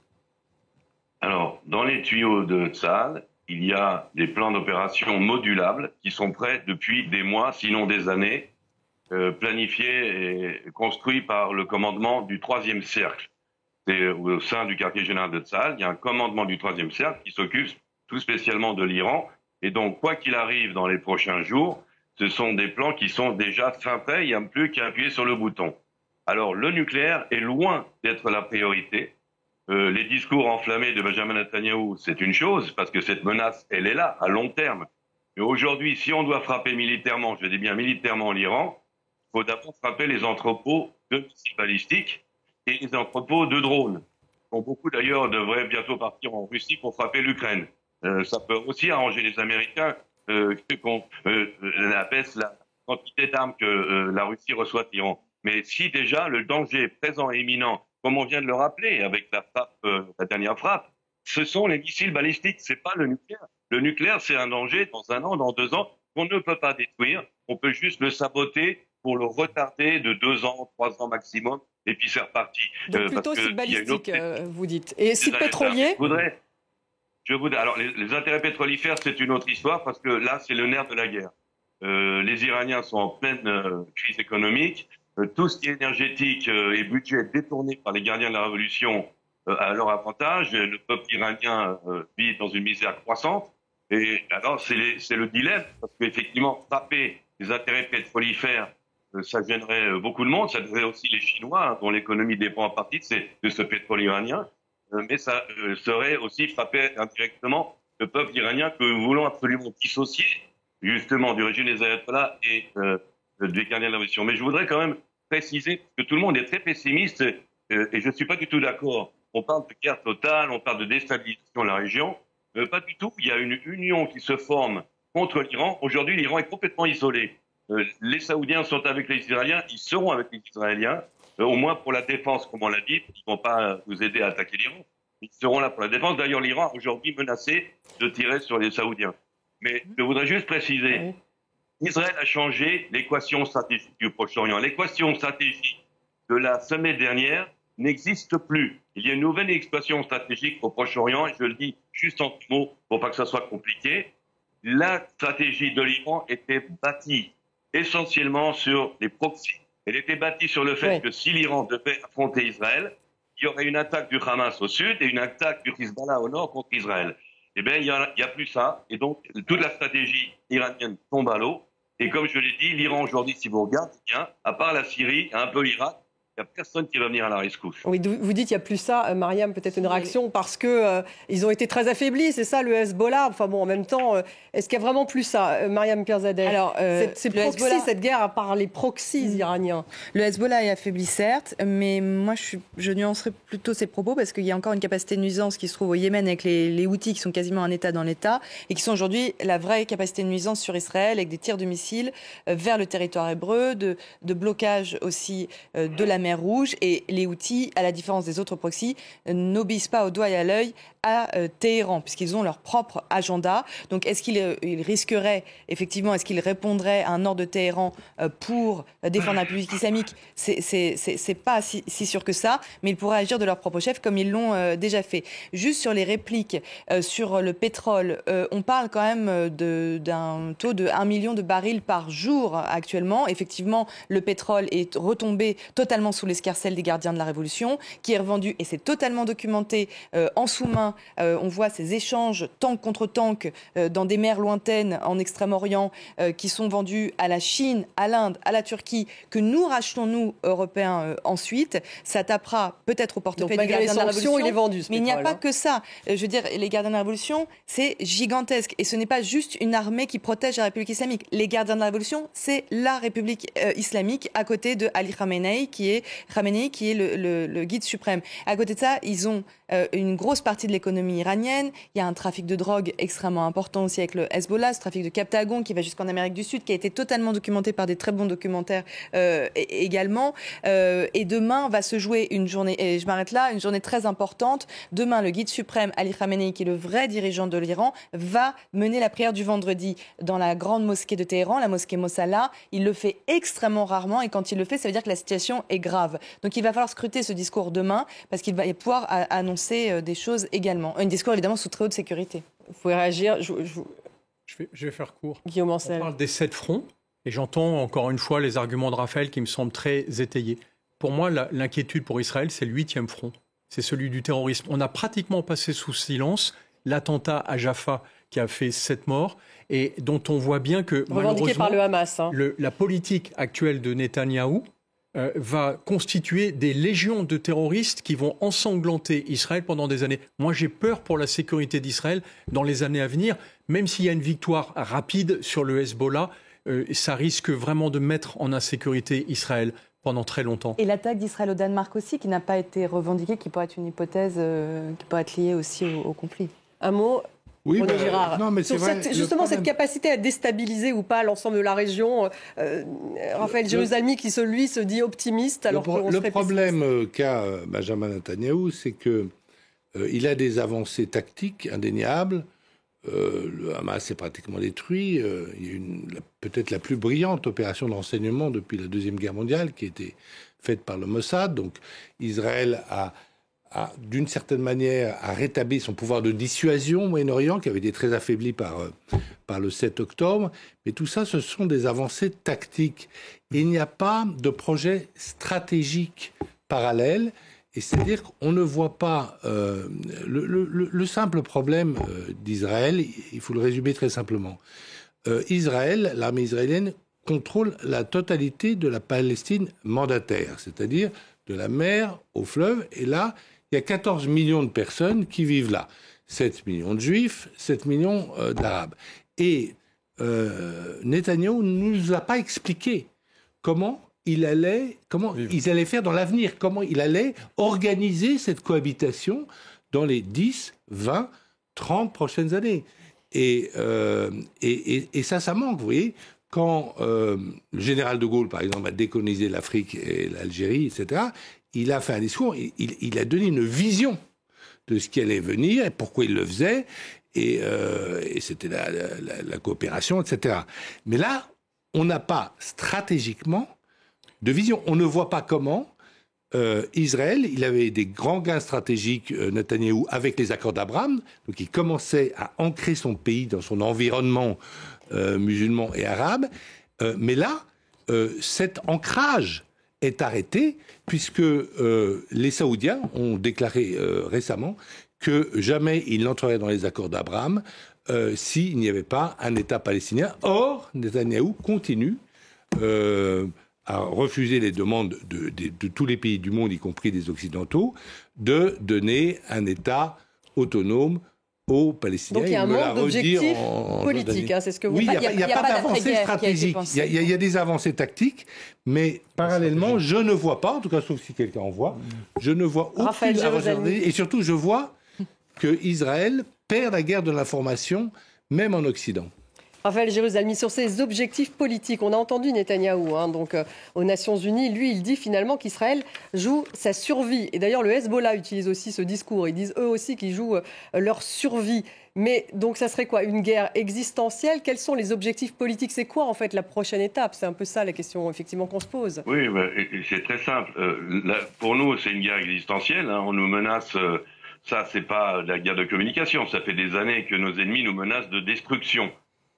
Alors, dans les tuyaux de Tsahal, il y a des plans d'opération modulables qui sont prêts depuis des mois, sinon des années, planifié et construit par le commandement du 3e cercle. C'est au sein du quartier général de Tsahal, il y a un commandement du 3e cercle qui s'occupe tout spécialement de l'Iran. Et donc, quoi qu'il arrive dans les prochains jours, ce sont des plans qui sont déjà fin prêts, il n'y a plus qu'à appuyer sur le bouton. Alors, le nucléaire est loin d'être la priorité. Les discours enflammés de Benjamin Netanyahou, c'est une chose, parce que cette menace, elle est là, à long terme. Mais aujourd'hui, si on doit frapper militairement, je dis bien militairement l'Iran, il faut d'abord frapper les entrepôts de missiles balistiques et les entrepôts de drones, dont beaucoup d'ailleurs devraient bientôt partir en Russie pour frapper l'Ukraine. Ça peut aussi arranger les Américains qu'on abaisse la quantité d'armes que la Russie reçoit d'Iran. Mais si déjà le danger est présent et imminent, comme on vient de le rappeler avec la dernière frappe, ce sont les missiles balistiques, c'est pas le nucléaire. Le nucléaire, c'est un danger dans 1 an, dans 2 ans, qu'on ne peut pas détruire. On peut juste le saboter pour le retarder de 2 ans, 3 ans maximum, et puis c'est reparti. Donc plutôt site balistique, vous dites. Et site pétrolier ? Je voudrais. Alors les intérêts pétrolifères, c'est une autre histoire, parce que là, c'est le nerf de la guerre. Les Iraniens sont en pleine crise économique. Tout ce qui est énergétique et budget détourné par les gardiens de la révolution à leur avantage. Le peuple iranien vit dans une misère croissante. Et alors, c'est le dilemme, parce qu'effectivement, frapper les intérêts pétrolifères, ça gênerait beaucoup de monde. Ça gênerait aussi les Chinois, dont l'économie dépend en partie de ce pétrole iranien. Mais ça serait aussi frapper indirectement le peuple iranien que nous voulons absolument dissocier, justement, du régime des ayatollahs et des gardiens de la révolution. Mais je voudrais quand même préciser que tout le monde est très pessimiste et je ne suis pas du tout d'accord. On parle de guerre totale, on parle de déstabilisation de la région. Pas du tout. Il y a une union qui se forme contre l'Iran. Aujourd'hui, l'Iran est complètement isolé. Les Saoudiens sont avec les Israéliens, ils seront avec les Israéliens, au moins pour la défense, comme on l'a dit. Ils ne vont pas nous aider à attaquer l'Iran. Ils seront là pour la défense. D'ailleurs, l'Iran a aujourd'hui menacé de tirer sur les Saoudiens. Mais je voudrais juste préciser, Israël a changé l'équation stratégique du Proche-Orient. L'équation stratégique de la semaine dernière n'existe plus. Il y a une nouvelle équation stratégique au Proche-Orient, et je le dis juste en mots pour pas que ça soit compliqué. La stratégie de l'Iran était bâtie essentiellement sur les proxys. Elle était bâtie sur le fait que si l'Iran devait affronter Israël, il y aurait une attaque du Hamas au sud et une attaque du Hezbollah au nord contre Israël. Eh bien, il y a plus ça. Et donc, toute la stratégie iranienne tombe à l'eau. Et comme je l'ai dit, l'Iran aujourd'hui, si vous regardez bien, à part la Syrie, un peu l'Irak, il n'y a personne qui va venir à la rescousse. Oui, vous dites qu'il n'y a plus ça, Mariam, peut-être une réaction, parce que ils ont été très affaiblis, c'est ça, le Hezbollah. Enfin bon, en même temps, est-ce qu'il y a vraiment plus ça, Mariam Pirzadeh? Alors, cette guerre, à part les proxys iraniens. Le Hezbollah est affaibli, certes, mais moi, je nuancerais plutôt ces propos, parce qu'il y a encore une capacité de nuisance qui se trouve au Yémen avec les Houthis, qui sont quasiment un État dans l'État, et qui sont aujourd'hui la vraie capacité de nuisance sur Israël, avec des tirs de missiles vers le territoire hébreu, de blocage aussi de la mer Rouge, et les Houthis, à la différence des autres proxys, n'obéissent pas au doigt et à l'œil à Téhéran, puisqu'ils ont leur propre agenda. Donc est-ce qu'ils risqueraient, effectivement, est-ce qu'ils répondraient à un ordre de Téhéran pour défendre la République islamique? C'est pas si sûr que ça, mais ils pourraient agir de leur propre chef, comme ils l'ont déjà fait. Juste sur les répliques sur le pétrole, on parle quand même d'un taux de 1 million de barils par jour actuellement. Effectivement, le pétrole est retombé totalement sous l'escarcelle des gardiens de la Révolution, qui est revendu, et c'est totalement documenté, en sous-main. On voit ces échanges tank contre tank dans des mers lointaines en Extrême-Orient qui sont vendus à la Chine, à l'Inde, à la Turquie, que nous rachetons, nous, Européens, ensuite. Ça tapera peut-être au portefeuille des gardiens de la Révolution, il est vendu, mais il n'y a pas que ça. Je veux dire, les gardiens de la Révolution, c'est gigantesque. Et ce n'est pas juste une armée qui protège la République islamique. Les gardiens de la Révolution, c'est la République islamique à côté de Ali Khamenei, qui est c'est Khamenei qui est le guide suprême. À côté de ça, ils ont une grosse partie de l'économie iranienne. Il y a un trafic de drogue extrêmement important aussi avec le Hezbollah, ce trafic de Captagon qui va jusqu'en Amérique du Sud, qui a été totalement documenté par des très bons documentaires également. Et demain va se jouer une journée, et je m'arrête là, une journée très importante. Demain, le guide suprême Ali Khamenei, qui est le vrai dirigeant de l'Iran, va mener la prière du vendredi dans la grande mosquée de Téhéran, la mosquée Mosalla. Il le fait extrêmement rarement et quand il le fait, ça veut dire que la situation est grave. Donc il va falloir scruter ce discours demain parce qu'il va pouvoir annoncer des choses également. Un discours évidemment sous très haute sécurité. Vous pouvez réagir. Je vais faire court. Guillaume Ancel. On parle des 7 fronts et j'entends encore une fois les arguments de Raphaël qui me semblent très étayés. Pour moi, l'inquiétude pour Israël, c'est le 8e front. C'est celui du terrorisme. On a pratiquement passé sous silence l'attentat à Jaffa qui a fait 7 morts et dont on voit bien que revendiqué par le Hamas. La politique actuelle de Netanyahou va constituer des légions de terroristes qui vont ensanglanter Israël pendant des années. Moi, j'ai peur pour la sécurité d'Israël dans les années à venir, même s'il y a une victoire rapide sur le Hezbollah, ça risque vraiment de mettre en insécurité Israël pendant très longtemps. Et l'attaque d'Israël au Danemark aussi, qui n'a pas été revendiquée, qui pourrait être une hypothèse qui pourrait être liée aussi au conflit. Un mot. Oui, René Girard. non, mais c'est vrai, justement, cette capacité à déstabiliser ou pas l'ensemble de la région. Raphaël Jérusalemi qui, lui, se dit optimiste alors qu'on serait pessimiste. Problème qu'a Benjamin Netanyahou, c'est qu'il a des avancées tactiques indéniables. Le Hamas est pratiquement détruit. Il y a peut-être la plus brillante opération de renseignement depuis la Deuxième Guerre mondiale qui a été faite par le Mossad. Donc Israël a d'une certaine manière, a rétabli son pouvoir de dissuasion au Moyen-Orient, qui avait été très affaibli par le 7 octobre. Mais tout ça, ce sont des avancées tactiques. Il n'y a pas de projet stratégique parallèle. Et c'est-à-dire qu'on ne voit pas le simple problème d'Israël. Il faut le résumer très simplement. Israël, l'armée israélienne, contrôle la totalité de la Palestine mandataire, c'est-à-dire de la mer au fleuve. Et là, il y a 14 millions de personnes qui vivent là. 7 millions de juifs, 7 millions d'arabes. Et Netanyahou ne nous a pas expliqué comment ils allaient faire dans l'avenir, comment il allait organiser cette cohabitation dans les 10, 20, 30 prochaines années. Et ça manque, vous voyez. Quand le général de Gaulle, par exemple, a décolonisé l'Afrique et l'Algérie, etc., il a fait un discours, il a donné une vision de ce qui allait venir et pourquoi il le faisait, et c'était la coopération, etc. Mais là, on n'a pas stratégiquement de vision. On ne voit pas comment Israël, il avait des grands gains stratégiques, Netanyahou, avec les accords d'Abraham, donc il commençait à ancrer son pays dans son environnement musulman et arabe, mais là, cet ancrage est arrêté puisque les Saoudiens ont déclaré récemment que jamais ils n'entreraient dans les accords d'Abraham s'il n'y avait pas un État palestinien. Or, Netanyahou continue à refuser les demandes de tous les pays du monde, y compris des Occidentaux, de donner un État autonome aux Palestiniens. Donc il y a un manque d'objectifs politiques, c'est ce que vous dites. Il n'y a pas d'avancée stratégique. Il y a des avancées tactiques, mais parallèlement, je ne vois pas, en tout cas sauf si quelqu'un en voit, je ne vois aucune avancée. Et surtout, je vois que Israël perd la guerre de l'information, même en Occident. Raphaël Jérusalemi, sur ces objectifs politiques, on a entendu Netanyahou, aux Nations Unies, lui, il dit finalement qu'Israël joue sa survie. Et d'ailleurs, le Hezbollah utilise aussi ce discours. Ils disent eux aussi qu'ils jouent leur survie. Mais donc, ça serait quoi? Une guerre existentielle? Quels sont les objectifs politiques? C'est quoi, en fait, la prochaine étape? C'est un peu ça, la question, effectivement, qu'on se pose. Oui, c'est très simple. Pour nous, c'est une guerre existentielle. On nous menace... ça, c'est pas de la guerre de communication. Ça fait des années que nos ennemis nous menacent de destruction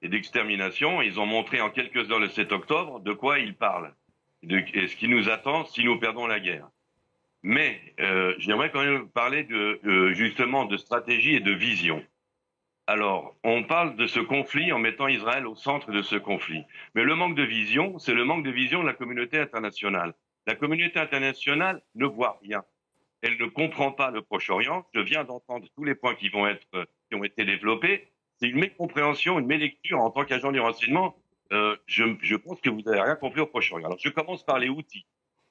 et d'extermination. Ils ont montré en quelques heures le 7 octobre de quoi ils parlent et ce qui nous attend si nous perdons la guerre. Mais j'aimerais quand même parler justement de stratégie et de vision. Alors, on parle de ce conflit en mettant Israël au centre de ce conflit. Mais le manque de vision, c'est le manque de vision de la communauté internationale. La communauté internationale ne voit rien. Elle ne comprend pas le Proche-Orient. Je viens d'entendre tous les points qui ont été développés. C'est une mécompréhension, une mélecture en tant qu'agent du renseignement. Je pense que vous n'avez rien compris au Proche-Orient. Alors, je commence par les Houthis.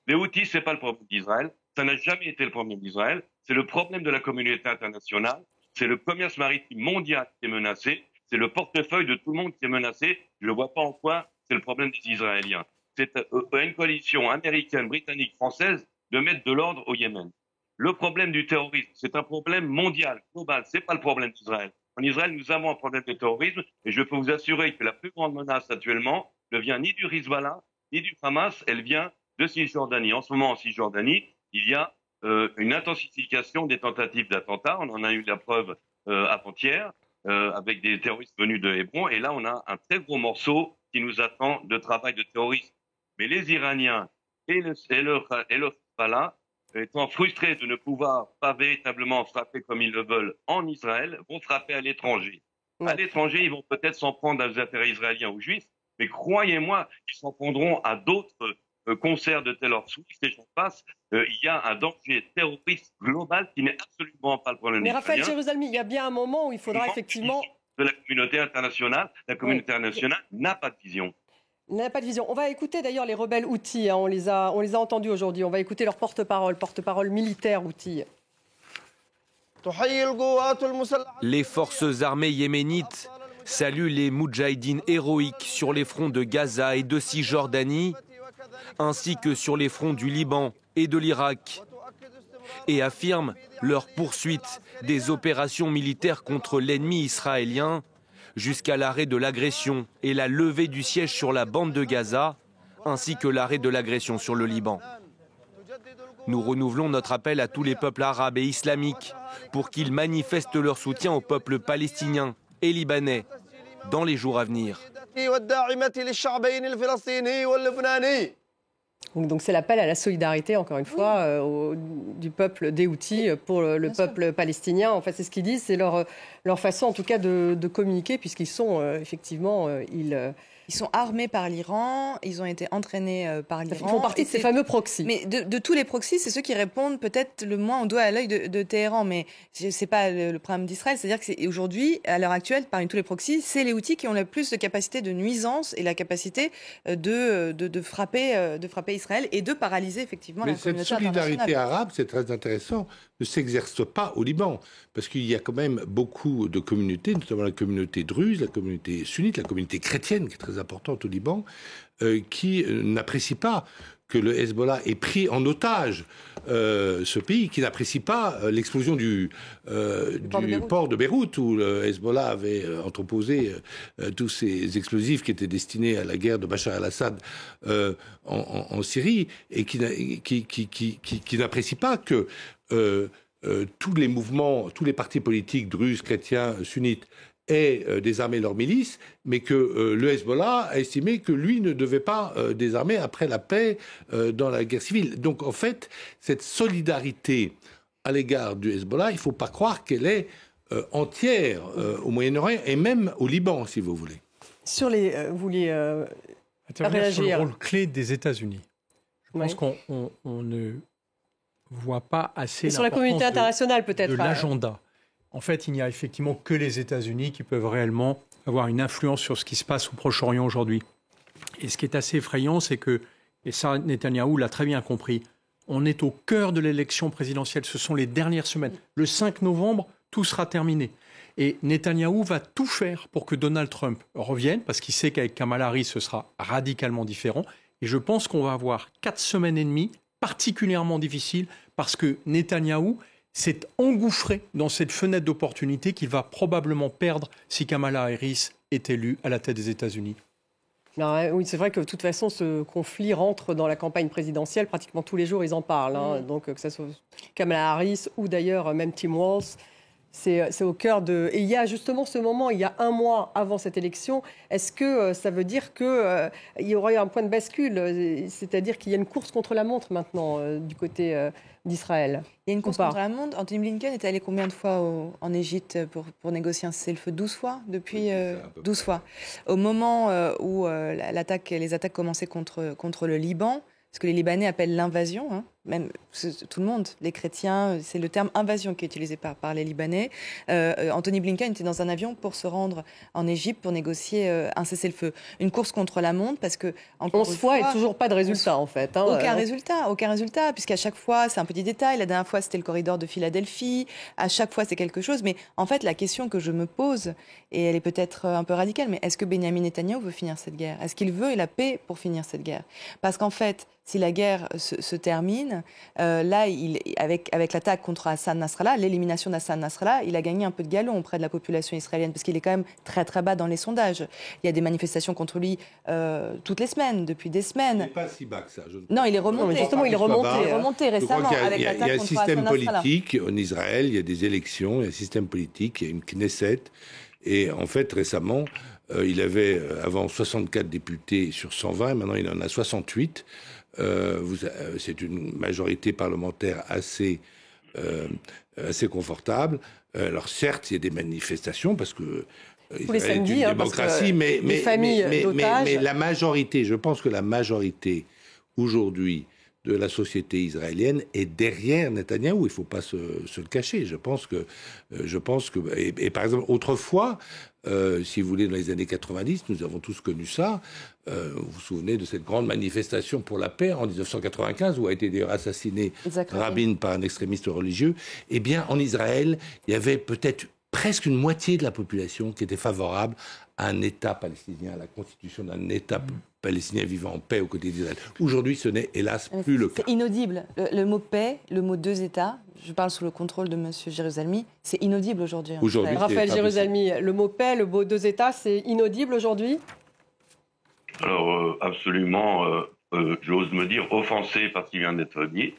Les Houthis, c'est pas le problème d'Israël. Ça n'a jamais été le problème d'Israël. C'est le problème de la communauté internationale. C'est le commerce maritime mondial qui est menacé. C'est le portefeuille de tout le monde qui est menacé. Je ne vois pas en quoi c'est le problème des Israéliens. C'est à une coalition américaine, britannique, française de mettre de l'ordre au Yémen. Le problème du terrorisme, c'est un problème mondial, global. C'est pas le problème d'Israël. En Israël, nous avons un problème de terrorisme et je peux vous assurer que la plus grande menace actuellement ne vient ni du Hezbollah, ni du Hamas, elle vient de Cisjordanie. En ce moment, en Cisjordanie, il y a une intensification des tentatives d'attentats. On en a eu la preuve avant-hier avec des terroristes venus de Hébron. Et là, on a un très gros morceau qui nous attend de travail de terrorisme. Mais les Iraniens et le Hezbollah, étant frustrés de ne pouvoir pas véritablement frapper comme ils le veulent en Israël, vont frapper à l'étranger. Ouais. À l'étranger, ils vont peut-être s'en prendre aux intérêts israéliens ou juifs, mais croyez-moi, ils s'en prendront à d'autres concerts de Taylor Swift et j'en passe. Il y a un danger terroriste global qui n'est absolument pas le problème. Mais Raphaël Jérusalemi, il y a bien un moment où il faudra effectivement... De la communauté internationale, la communauté internationale n'a pas de vision. N'a pas de vision. On va écouter d'ailleurs les rebelles Houthis, on les a entendus aujourd'hui. On va écouter leur porte-parole militaire Houthis. Les forces armées yéménites saluent les moudjahidines héroïques sur les fronts de Gaza et de Cisjordanie, ainsi que sur les fronts du Liban et de l'Irak, et affirment leur poursuite des opérations militaires contre l'ennemi israélien jusqu'à l'arrêt de l'agression et la levée du siège sur la bande de Gaza, ainsi que l'arrêt de l'agression sur le Liban. Nous renouvelons notre appel à tous les peuples arabes et islamiques pour qu'ils manifestent leur soutien au peuple palestinien et libanais dans les jours à venir. Donc c'est l'appel à la solidarité, encore une fois, du peuple des Houthis pour le peuple palestinien. En fait, c'est ce qu'ils disent, c'est leur façon en tout cas de communiquer, puisqu'ils sont effectivement... Ils sont armés par l'Iran, ils ont été entraînés par l'Iran. Ils font partie de ces fameux proxys. Mais de tous les proxys, c'est ceux qui répondent peut-être le moins au doigt à l'œil de Téhéran. Mais ce n'est pas le problème d'Israël. C'est-à-dire qu'aujourd'hui, à l'heure actuelle, parmi tous les proxys, c'est les Houthis qui ont le plus de capacité de nuisance et la capacité de frapper Israël et de paralyser effectivement la communauté internationale. Cette solidarité arabe, c'est très intéressant, ne s'exerce pas au Liban. Parce qu'il y a quand même beaucoup de communautés, notamment la communauté druze, la communauté sunnite, la communauté chrétienne, qui est très importante au Liban, qui n'apprécient pas que le Hezbollah ait pris en otage ce pays, qui n'apprécie pas l'explosion du port de Beyrouth, où le Hezbollah avait entreposé tous ces explosifs qui étaient destinés à la guerre de Bachar el-Assad en Syrie, et qui n'apprécie pas que... tous les mouvements, tous les partis politiques druzes, chrétiens, sunnites aient désarmé leurs milices, mais que le Hezbollah a estimé que lui ne devait pas désarmer après la paix dans la guerre civile. Donc en fait, cette solidarité à l'égard du Hezbollah, il ne faut pas croire qu'elle est entière au Moyen-Orient et même au Liban, si vous voulez. Sur les, vous vouliez réagir sur le rôle clé des États-Unis. Je pense qu'on ne voit pas assez sur la communauté internationale peut-être de l'agenda. En fait, il n'y a effectivement que les États-Unis qui peuvent réellement avoir une influence sur ce qui se passe au Proche-Orient aujourd'hui. Et ce qui est assez effrayant, c'est que, et ça Netanyahou l'a très bien compris, on est au cœur de l'élection présidentielle, ce sont les dernières semaines. Le 5 novembre, tout sera terminé. Et Netanyahou va tout faire pour que Donald Trump revienne, parce qu'il sait qu'avec Kamala Harris, ce sera radicalement différent. Et je pense qu'on va avoir 4 semaines et demie particulièrement difficiles, parce que Netanyahou s'est engouffré dans cette fenêtre d'opportunité qu'il va probablement perdre si Kamala Harris est élue à la tête des États-Unis. Non, oui, c'est vrai que de toute façon, ce conflit rentre dans la campagne présidentielle. Pratiquement tous les jours, ils en parlent. Hein. Donc, que ce soit Kamala Harris ou d'ailleurs même Tim Walz, c'est au cœur de... Et il y a justement ce moment, il y a un mois avant cette élection, est-ce que ça veut dire qu'il y aurait un point de bascule? C'est-à-dire qu'il y a une course contre la montre maintenant du côté d'Israël? Il y a une course contre la montre. Anthony Blinken est allé combien de fois en Égypte pour négocier un cessez-le-feu? 12 fois depuis 12 fois. Au moment où les attaques commençaient contre le Liban, ce que les Libanais appellent l'invasion, hein, même tout le monde, les chrétiens, c'est le terme invasion qui est utilisé par les Libanais. Anthony Blinken était dans un avion pour se rendre en Égypte pour négocier un cessez-le-feu. Une course contre la montre parce que... 11 fois et toujours pas de résultat en fait. Aucun résultat, puisqu'à chaque fois c'est un petit détail. La dernière fois c'était le corridor de Philadelphie, à chaque fois c'est quelque chose. Mais en fait la question que je me pose, et elle est peut-être un peu radicale, mais est-ce que Benyamin Netanyahou veut finir cette guerre ? Est-ce qu'il veut la paix pour finir cette guerre ? Parce qu'en fait, si la guerre se termine, là, avec l'attaque contre Hassan Nasrallah, l'élimination d'Hassan Nasrallah, il a gagné un peu de galon auprès de la population israélienne, parce qu'il est quand même très très bas dans les sondages. Il y a des manifestations contre lui toutes les semaines, depuis des semaines. Il n'est pas si bas que ça. Non, il est remonté. Non, justement, il est remonté récemment avec l'attaque contre Hassan Nasrallah. Il y a un système politique en Israël, il y a des élections, il y a un système politique, il y a une Knesset. Et en fait, récemment, il avait avant 64 députés sur 120, maintenant il en a 68. C'est une majorité parlementaire assez confortable. Alors certes, il y a des manifestations parce que Israël est une démocratie, mais la majorité, je pense que la majorité aujourd'hui de la société israélienne est derrière Netanyahou. Il ne faut pas se le cacher. Je pense que et par exemple, autrefois, si vous voulez, dans les années 90, nous avons tous connu ça. Vous vous souvenez de cette grande manifestation pour la paix en 1995, où a été d'ailleurs assassiné Rabin par un extrémiste religieux. Eh bien, en Israël, il y avait peut-être presque une moitié de la population qui était favorable à un État palestinien, à la constitution d'un État palestinien vivant en paix aux côtés d'Israël. Aujourd'hui, ce n'est hélas plus le cas. C'est inaudible. Le mot paix, le mot deux États, je parle sous le contrôle de M. Jérusalemi, c'est inaudible aujourd'hui. Raphaël Jérusalemi, le mot paix, le mot deux États, c'est inaudible aujourd'hui ? Alors, absolument, j'ose me dire, offensé par ce qui vient d'être dit.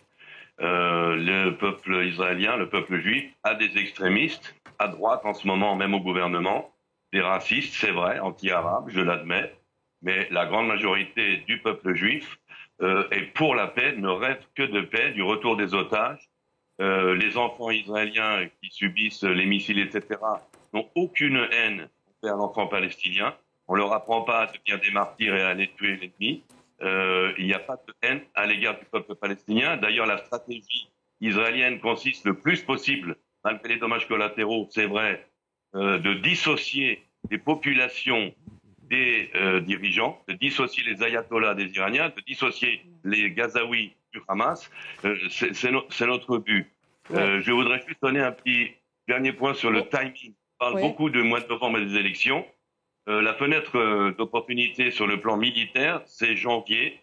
Le peuple israélien, le peuple juif, a des extrémistes, à droite en ce moment, même au gouvernement, des racistes, c'est vrai, anti-arabes, je l'admets, mais la grande majorité du peuple juif est pour la paix, ne rêve que de paix, du retour des otages. Les enfants israéliens qui subissent les missiles, etc., n'ont aucune haine envers l'enfant palestinien. On ne leur apprend pas à devenir des martyrs et à aller tuer l'ennemi. Il n'y a pas de haine à l'égard du peuple palestinien. D'ailleurs, la stratégie israélienne consiste le plus possible, malgré les dommages collatéraux, c'est vrai, de dissocier les populations des dirigeants, de dissocier les ayatollahs des Iraniens, de dissocier les Gazaouis du Hamas. C'est notre but. Je voudrais juste donner un petit dernier point sur le timing. On parle beaucoup du mois de novembre et des élections. La fenêtre d'opportunité sur le plan militaire, c'est janvier,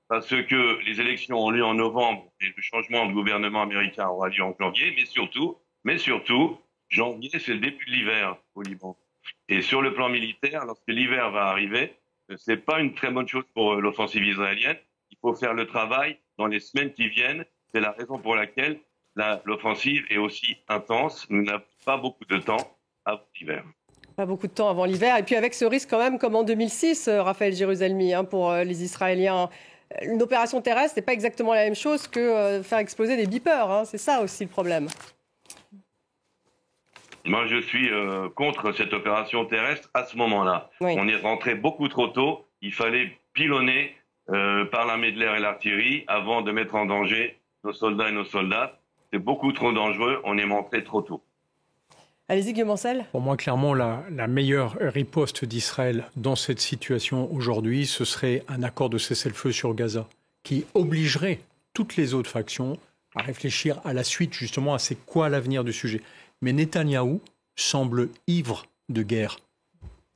parce que les élections ont lieu en novembre et le changement de gouvernement américain aura lieu en janvier, mais surtout, janvier, c'est le début de l'hiver au Liban. Et sur le plan militaire, lorsque l'hiver va arriver, c'est pas une très bonne chose pour l'offensive israélienne. Il faut faire le travail dans les semaines qui viennent. C'est la raison pour laquelle l'offensive est aussi intense. Nous n'avons pas beaucoup de temps avant l'hiver. Pas beaucoup de temps avant l'hiver. Et puis avec ce risque quand même, comme en 2006, Raphaël Jérusalemi, pour les Israéliens, une opération terrestre, c'est pas exactement la même chose que faire exploser des beepers. C'est ça aussi le problème. Moi, je suis contre cette opération terrestre à ce moment-là. Oui. On est rentré beaucoup trop tôt. Il fallait pilonner par l'armée de l'air et l'artillerie avant de mettre en danger nos soldats et nos soldates. C'est beaucoup trop dangereux. On est rentré trop tôt. Allez-y, Guillaume Ancel. Pour moi, clairement, la meilleure riposte d'Israël dans cette situation aujourd'hui, ce serait un accord de cessez-le-feu sur Gaza, qui obligerait toutes les autres factions à réfléchir à la suite, justement, à c'est quoi l'avenir du sujet. Mais Netanyahou semble ivre de guerre.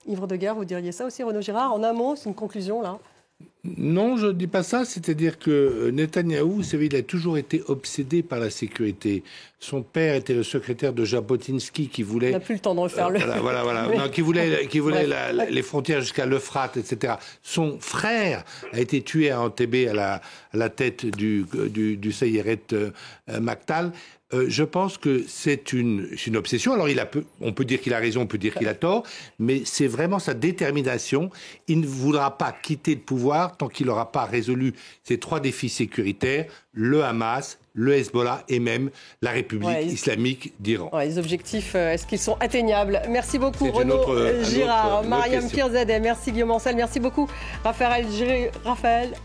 Ivre de guerre, vous diriez ça aussi, Renaud Girard ? En un mot, c'est une conclusion, là ? Non, je ne dis pas ça. C'est-à-dire que Netanyahou, vous savez, il a toujours été obsédé par la sécurité. Son père était le secrétaire de Jabotinsky qui voulait... On n'a plus le temps de refaire le... Voilà. Oui. Non, qui voulait les frontières jusqu'à l'Euphrate, etc. Son frère a été tué à Entebbe à la tête du Sayeret Maktal. Je pense que c'est une obsession. Alors, on peut dire qu'il a raison, on peut dire qu'il a tort, mais c'est vraiment sa détermination. Il ne voudra pas quitter le pouvoir tant qu'il n'aura pas résolu ces 3 défis sécuritaires, le Hamas, le Hezbollah et même la République islamique d'Iran. Les objectifs, est-ce qu'ils sont atteignables? Merci beaucoup Renaud Girard, Mariam Pirzadeh, merci Guillaume Ancel, merci beaucoup Raphaël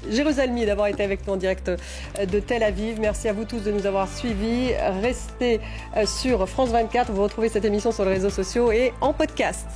Jérusalemi d'avoir été avec nous en direct de Tel Aviv. Merci à vous tous de nous avoir suivis. Restez sur France 24, vous retrouvez cette émission sur les réseaux sociaux et en podcast.